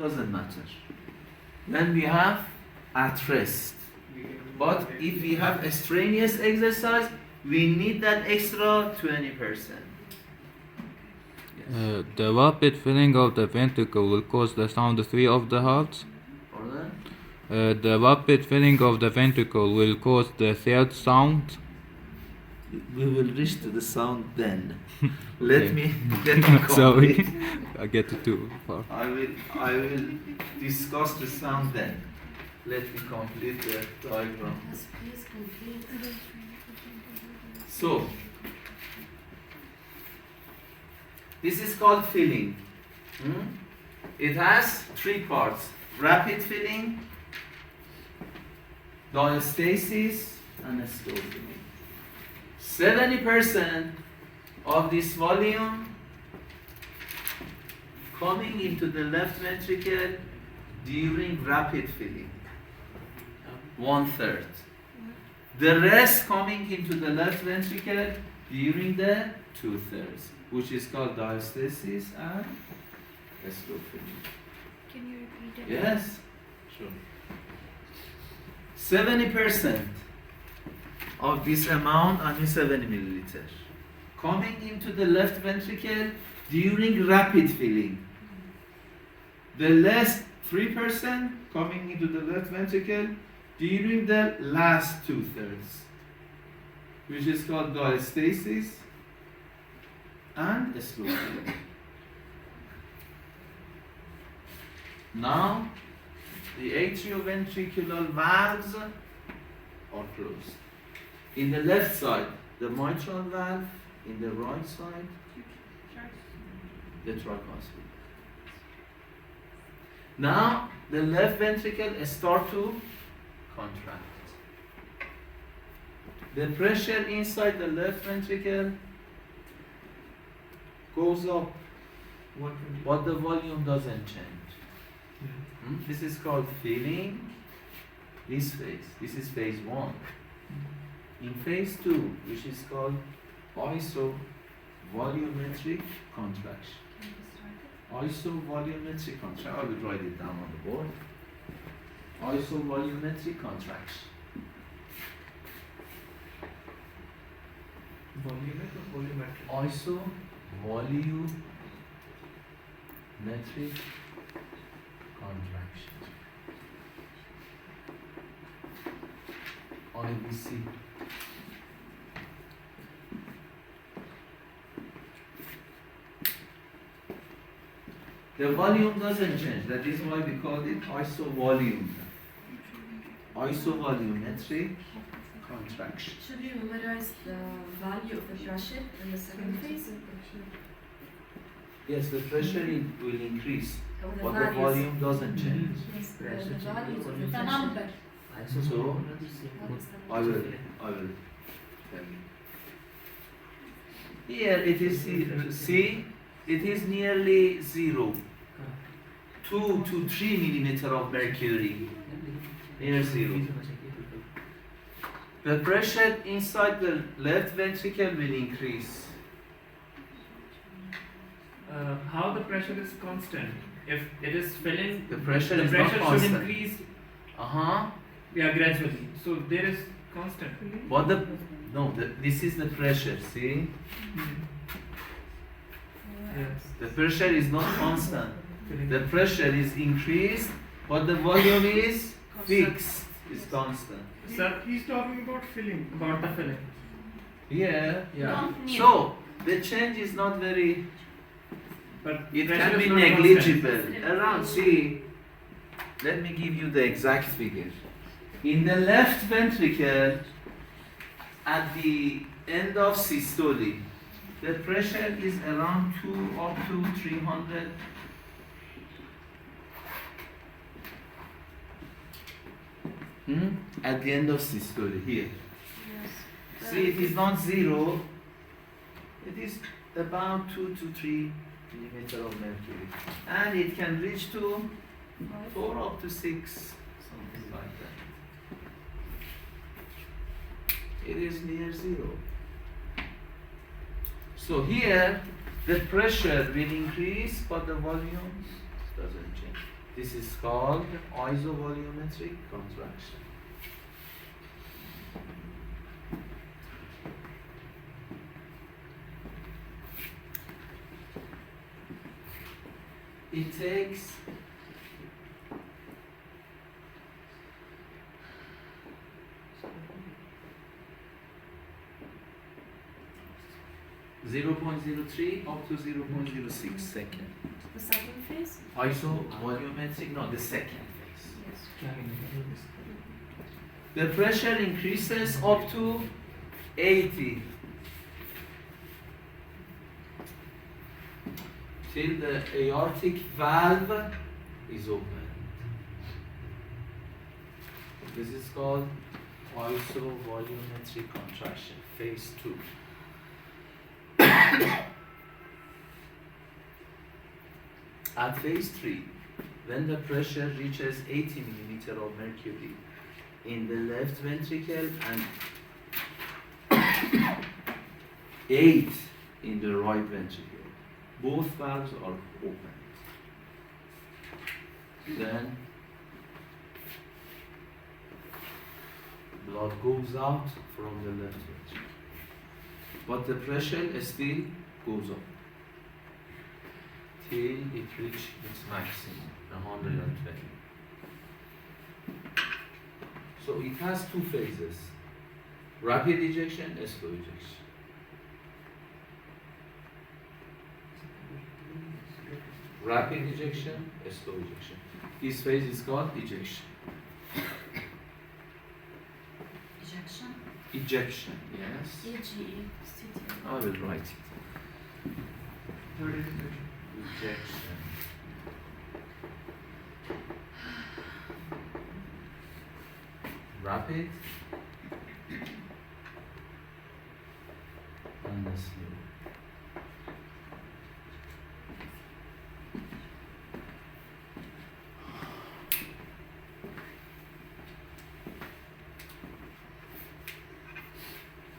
doesn't matter. When we have at rest. But if we have a strenuous exercise, we need that extra 20%. Yes. The rapid filling of the ventricle will cause the sound 3 of the heart. Pardon? The rapid filling of the ventricle will cause the third sound. We will reach to the sound then. Let me Sorry, complete. I get too far. I will discuss the sound then. Let me complete the diagram. Yes, please complete. So, this is called filling. It has 3 parts: rapid filling, diastasis, and slow filling. 70% of this volume coming into the left ventricle during rapid filling. 1/3. The rest coming into the left ventricle during the 2/3, which is called diastasis and slow filling. Can you repeat it? Yes, sure. 70% of this amount, I mean 70 milliliter, coming into the left ventricle during rapid filling. The last 3% coming into the left ventricle during the last 2/3, which is called diastasis and slow filling. Now, the atrioventricular valves are closed. In the left side, the mitral valve. In the right side, the tricuspid. Now, the left ventricle starts to contract. The pressure inside the left ventricle goes up, but the volume doesn't change. This is called filling. This phase. This is phase 1. In phase 2, which is called isovolumetric contraction. Isovolumetric contraction. I will write it down on the board. Isovolumetric contraction. Volumetric or volumetric? Isovolumetric contraction. IVC. The volume doesn't change. That is why we call it isovolume. Isovolumetric contraction. Should we memorize the value of the pressure in the second phase? Yes, the pressure will increase, Or the but the values? volume doesn't change. Yes, the values of the The pressure. number. So What is the I will tell you. Here it is, see, it is nearly 0. 2 to 3 millimeter of mercury, near 0. The pressure inside the left ventricle will increase. How the pressure is constant? If it is filling, The pressure the is not pressure should constant. increase Uh-huh. gradually. So there is constant. But this is the pressure, see? Yes. The pressure is not constant. The pressure is increased, but the volume is fixed, is constant. Sir, he's talking about filling. About the filling. Yeah. Don't need. So, the change is not very, But it pressure can is be not negligible. constant. Around, see, let me give you the exact figure. In the left ventricle, at the end of systole, the pressure is around 2 up to 300. At the end of systole, here. Yes. See, it is not 0, it is about 2 to 3 millimeter of mercury. And it can reach to 4 up to 6, something like that. It is near 0. So here, the pressure will increase, but the volume doesn't change. This is called isovolumetric contraction. It takes 0.03 up to 0.06 second. The second phase? Isovolumetric, no, the second phase. Yes. The pressure increases up to 80 till the aortic valve is open. This is called isovolumetric contraction, phase 2. At phase 3, when the pressure reaches 80 millimeter of mercury in the left ventricle and 8 in the right ventricle, both valves are open. Then blood goes out from the left ventricle, but the pressure still goes up till it reaches its maximum, 120. So it has two phases: rapid ejection, slow ejection. Rapid ejection, slow ejection. This phase is called ejection. Ejection? Ejection, yes. E-G-E-C-T. I will write it. Third ejection. Ejection. Rapid and slow.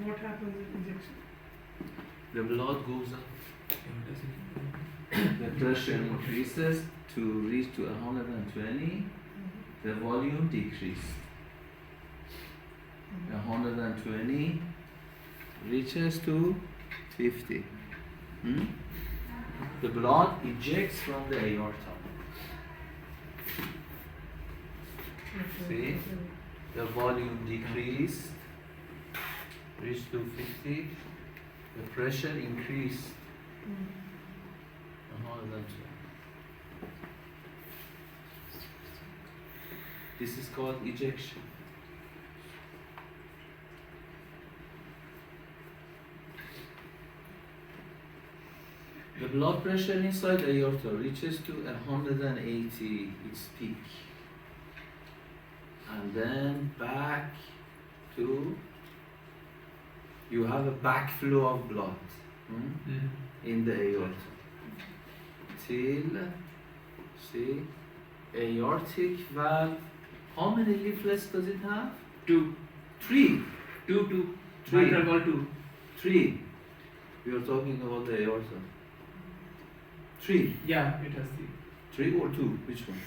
What happens in injection? The blood goes up. The pressure increases to reach to 120. The volume decreases. 120 reaches to 50. The blood ejects from the aorta. See? The volume decreased, reached to 50. The pressure increased. 120. This is called ejection. The blood pressure inside the aorta reaches to 180, its peak. And then back to, you have a backflow of blood in the aorta. Till, see, aortic valve, how many leaflets does it have? 2. 3. 2. Three. Mitral valve 2. 3. We are talking about the aorta. 3. Yeah, it has 3 or 2? Which one?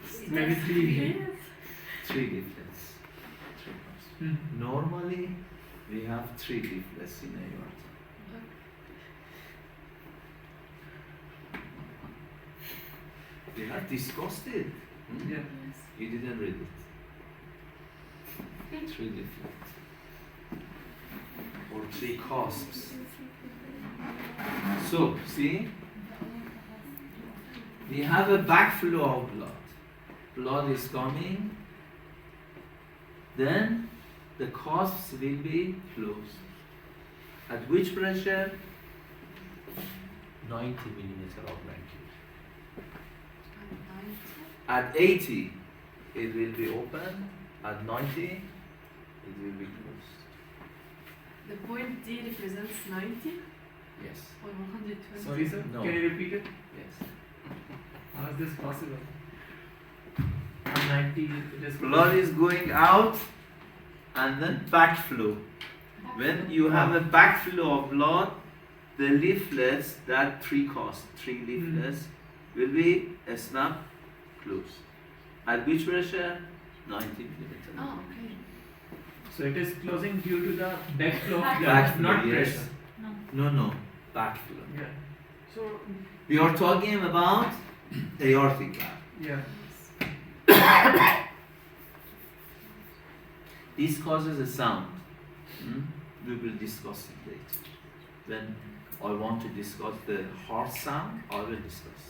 3. Maybe 3. 3 leaflets. Normally, we have 3 leaflets in aorta. We have discussed it. Yeah. You didn't read it. 3 leaflets. Or 3 cusps. So, see? We have a backflow of blood. Blood is coming. Then the cusps will be closed. At which pressure? 90 millimeter of mercury. At 80, it will be open. At 90, it will be closed. The point D represents 90 Yes. or 120. Sorry, sir. No. Can you repeat it? Yes. How is this possible? 90. It is Blood is going out and then backflow. When you have a backflow of blood, the leaflets, that 3 leaflets, will be snapped closed. At which pressure? 90 millimeter. Oh, okay. So it is closing due to the backflow of blood, Backflow, not yes. pressure. No, backflow. Yeah. So, We are talking about aortic valve. Yeah. This causes a sound. We will discuss it later. When I want to discuss the heart sound, I will discuss.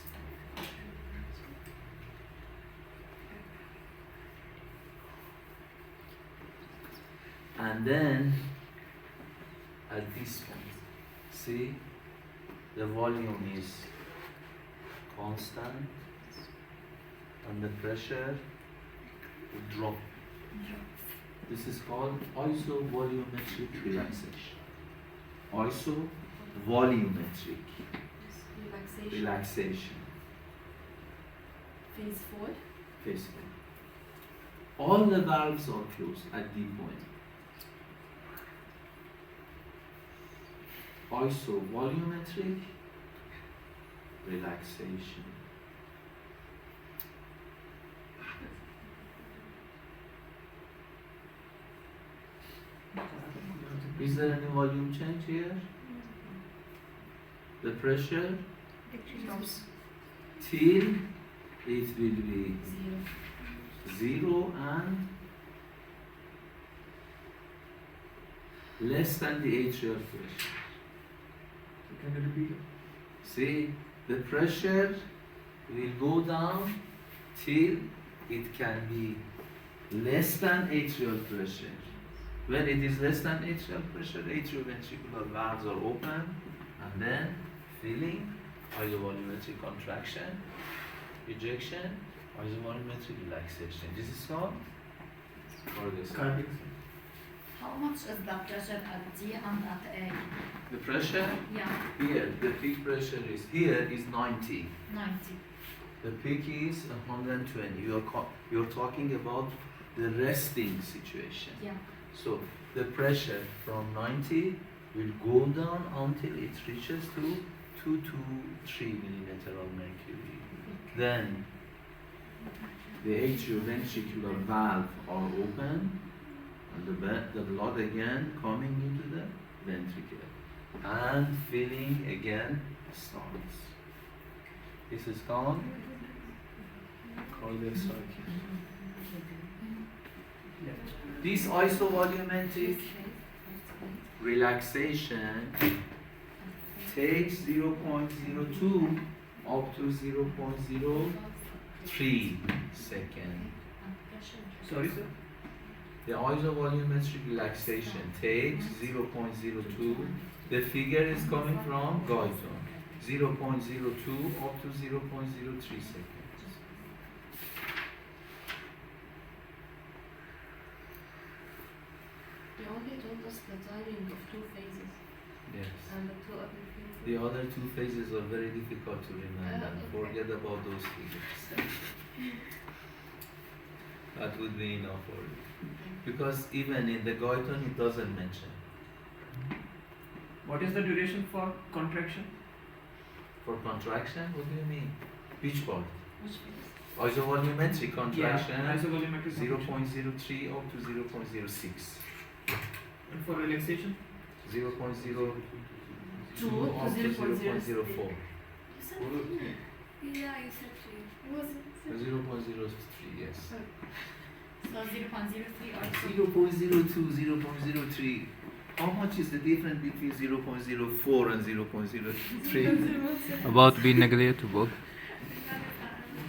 And then at this point, see, the volume is constant and the pressure will drop. This is called isovolumetric relaxation. Isovolumetric Relaxation. relaxation. Phase 4. Phase 4. All the valves are closed at D point. Isovolumetric relaxation. Is there any volume change here? The pressure Drops. till it will be 0. 0 and less than the atrial pressure. So can you repeat it? See, the pressure will go down till it can be less than atrial pressure. When it is less than atrial pressure, atrioventricular valves are open and then filling, isovolumetric contraction, ejection, isovolumetric relaxation. This is called cardiac. Cardiac. How much is the pressure at D and at A? The pressure Yeah, here, the peak pressure is here is 90. 90. The peak is 120. You're talking about the resting situation. Yeah. So the pressure from 90 will go down until it reaches to 2 to 3 millimeter of mercury. Then the atrioventricular valve are open and the blood again coming into the ventricle and filling again starts. This is called cardiac cycle. Yeah. This isovolumetric relaxation takes 0.02 up to 0.03 seconds. Sorry, sir. The isovolumetric relaxation takes 0.02. The figure is coming from Guyton. 0.02 up to 0.03 seconds. You only told us the timing of 2 phases Yes. and the 2 other phases. The other 2 phases are very difficult to remember. Okay. Forget about those figures. That would be enough for you. Because even in the Guyton it doesn't mention. What is the duration for contraction? For contraction, what do you mean? Which part? Which phase? Isovolumetric contraction, Yeah, isovolumetric contraction. 0.03 up to 0.06. And for relaxation? 0.02 2 up to to 0.04. 0.04. You said 3. Yeah, you said 3. Was it? 0.03, yes. So 0.03 or 0.02, 0.03. How much is the difference between 0.04 and 0.03? About to be negligible.